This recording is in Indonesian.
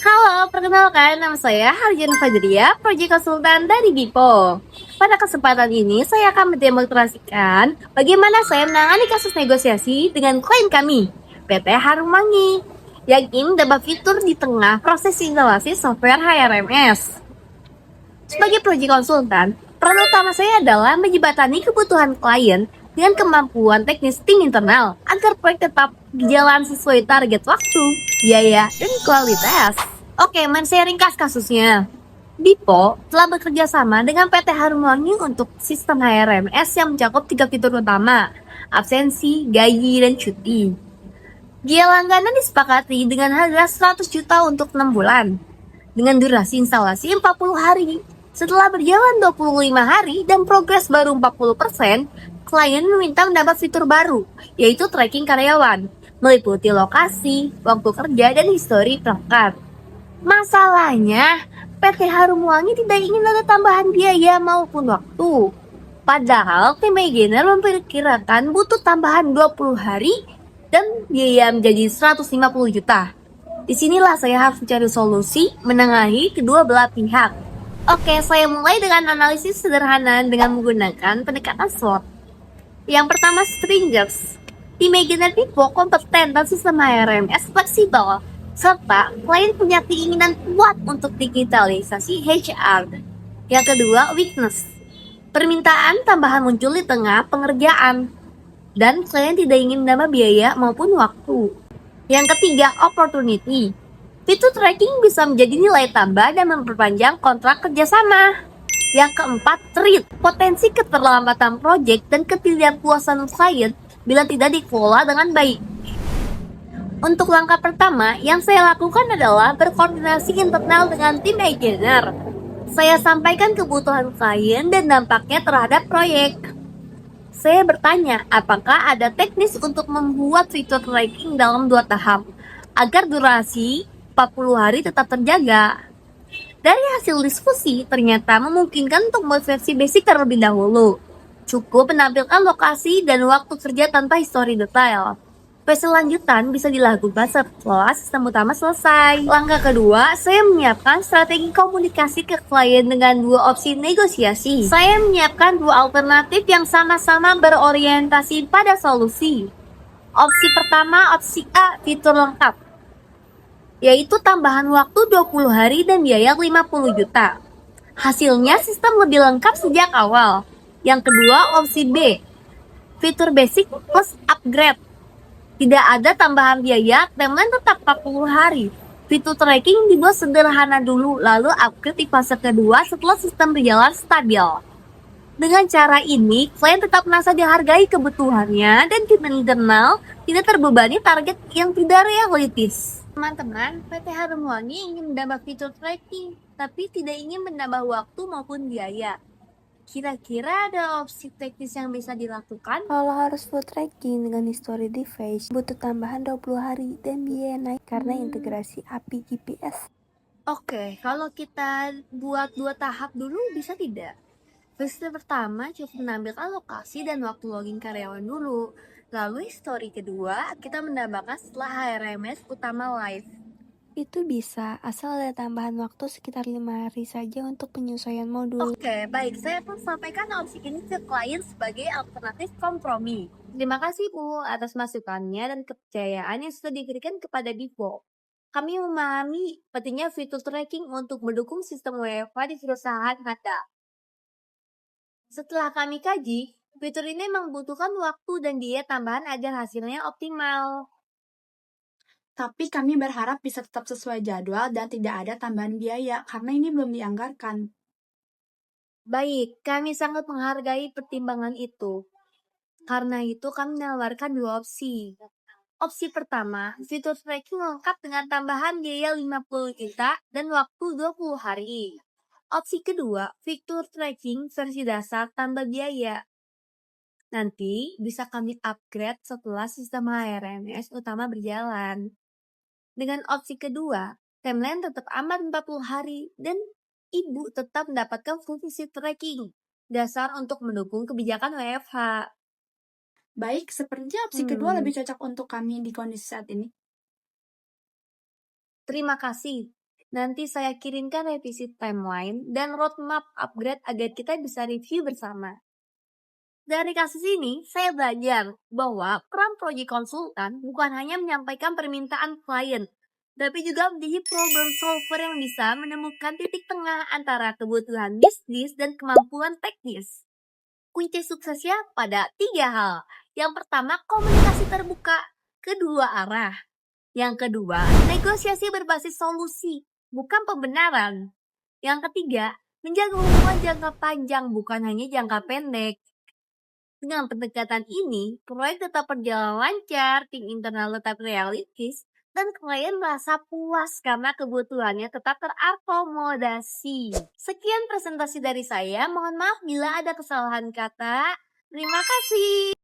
Halo, perkenalkan nama saya Harjana Fajria, Project Konsultan dari Bipo. Pada kesempatan ini, saya akan mendemonstrasikan bagaimana saya menangani kasus negosiasi dengan klien kami, PT Harum Wangi, yang ingin dapat fitur di tengah proses instalasi software HRMS. Sebagai project konsultan, peran utama saya adalah menjembatani kebutuhan klien dengan kemampuan teknis tim internal agar proyek tetap berjalan sesuai target waktu, biaya, dan kualitas. Oke, saya ringkas kasusnya. Bipo telah bekerja sama dengan PT Harum Wangi untuk sistem HRMS yang mencakup 3 fitur utama, absensi, gaji, dan cuti. Biaya langganan disepakati dengan harga 100 juta untuk 6 bulan dengan durasi instalasi 40 hari. Setelah berjalan 25 hari dan progres baru 40%, klien meminta mendapat fitur baru, yaitu tracking karyawan, meliputi lokasi, waktu kerja, dan histori perangkat. Masalahnya, PT Harum Wangi tidak ingin ada tambahan biaya maupun waktu. Padahal tim Manager memperkirakan butuh tambahan 20 hari dan biaya menjadi 150 juta. Disinilah saya harus mencari solusi menengahi kedua belah pihak. Oke, saya mulai dengan analisis sederhana dengan menggunakan pendekatan SWOT. Yang pertama, stringers. Imaginary People kompeten dan sistem HRMS fleksibel, serta klien punya keinginan kuat untuk digitalisasi HR. Yang kedua, weakness. Permintaan tambahan muncul di tengah pengerjaan, dan klien tidak ingin menambah biaya maupun waktu. Yang ketiga, opportunity. Fitur tracking bisa menjadi nilai tambah dan memperpanjang kontrak kerjasama. Yang keempat, threat. Potensi keterlambatan proyek dan ketidakpuasan klien bila tidak dikelola dengan baik. Untuk langkah pertama, yang saya lakukan adalah berkoordinasi internal dengan tim engineer. Saya sampaikan kebutuhan klien dan dampaknya terhadap proyek. Saya bertanya, apakah ada teknis untuk membuat fitur tracking dalam 2 tahap, agar durasi 40 hari tetap terjaga. Dari hasil diskusi, ternyata memungkinkan untuk membuat versi basic terlebih dahulu. Cukup menampilkan lokasi dan waktu kerja tanpa histori detail. Versi lanjutan bisa dilakukan setelah sistem utama selesai. Langkah kedua, saya menyiapkan strategi komunikasi ke klien dengan 2 opsi negosiasi. Saya menyiapkan 2 alternatif yang sama-sama berorientasi pada solusi. Opsi pertama, opsi A, fitur lengkap, yaitu tambahan waktu 20 hari dan biaya 50 juta. Hasilnya sistem lebih lengkap sejak awal. Yang kedua, opsi B, fitur basic plus upgrade. Tidak ada tambahan biaya, timeline tetap 40 hari. Fitur tracking dibuat sederhana dulu, lalu upgrade di fase kedua setelah sistem berjalan stabil. Dengan cara ini, klien tetap merasa dihargai kebutuhannya dan tim internal tidak terbebani target yang tidak realistis. Teman-teman, PT Harum Wangi ingin menambah fitur tracking, tapi tidak ingin menambah waktu maupun biaya. Kira-kira ada opsi teknis yang bisa dilakukan? Kalau harus full tracking dengan history device, butuh tambahan 20 hari dan biaya naik karena integrasi API GPS. Oke, kalau kita buat 2 tahap dulu bisa tidak? Fase pertama cukup menampilkan lokasi dan waktu login karyawan dulu. Lalu histori kedua kita menambahkan setelah HRMS utama live. Itu bisa, asal ada tambahan waktu sekitar 5 hari saja untuk penyesuaian modul. Oke, baik. Saya pun sampaikan opsi ini ke klien sebagai alternatif kompromi. Terima kasih Bu atas masukannya dan kepercayaan yang sudah diberikan kepada Bipo. Kami memahami pentingnya fitur tracking untuk mendukung sistem WFH di perusahaan Anda. Setelah kami kaji, fitur ini membutuhkan waktu dan biaya tambahan agar hasilnya optimal. Tapi kami berharap bisa tetap sesuai jadwal dan tidak ada tambahan biaya karena ini belum dianggarkan. Baik, kami sangat menghargai pertimbangan itu. Karena itu kami menawarkan 2 opsi. Opsi pertama, fitur tracking lengkap dengan tambahan biaya 50 juta dan waktu 20 hari. Opsi kedua, fitur tracking versi dasar tanpa biaya. Nanti bisa kami upgrade setelah sistem HRMS utama berjalan. Dengan opsi kedua, timeline tetap aman 40 hari dan Ibu tetap mendapatkan fungsi tracking dasar untuk mendukung kebijakan WFH. Baik, sepertinya opsi kedua lebih cocok untuk kami di kondisi saat ini. Terima kasih. Nanti saya kirimkan revisi timeline dan roadmap upgrade agar kita bisa review bersama. Dari kasus ini, saya belajar bahwa peran project konsultan bukan hanya menyampaikan permintaan klien, tapi juga menjadi problem solver yang bisa menemukan titik tengah antara kebutuhan bisnis dan kemampuan teknis. Kunci suksesnya pada 3 hal. Yang pertama, komunikasi terbuka, kedua arah. Yang kedua, negosiasi berbasis solusi, bukan pembenaran. Yang ketiga, menjaga hubungan jangka panjang, bukan hanya jangka pendek. Dengan pendekatan ini, proyek tetap berjalan lancar, tim internal tetap realistis, dan klien merasa puas karena kebutuhannya tetap terakomodasi. Sekian presentasi dari saya, mohon maaf bila ada kesalahan kata. Terima kasih.